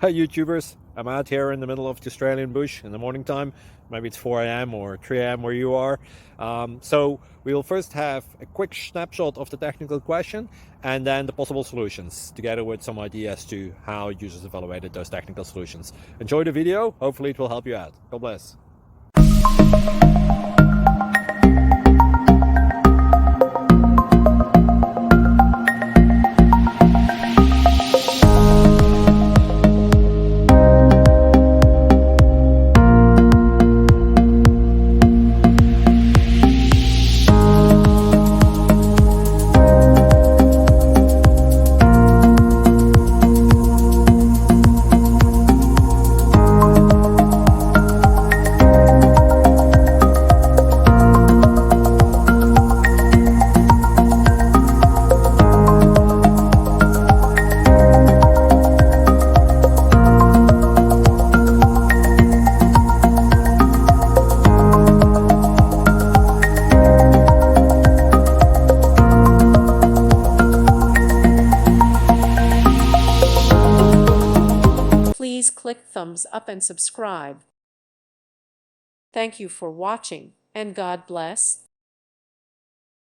Hi YouTubers, I'm out here in the middle of the Australian bush in the morning time. Maybe it's 4 a.m. or 3 a.m. where you are. So we'll first have a quick snapshot of the technical question and then the possible solutions, together with some ideas to how users evaluated those technical solutions. Enjoy the video, hopefully it will help you out. God bless. Please click thumbs up and subscribe. Thank you for watching, and God bless.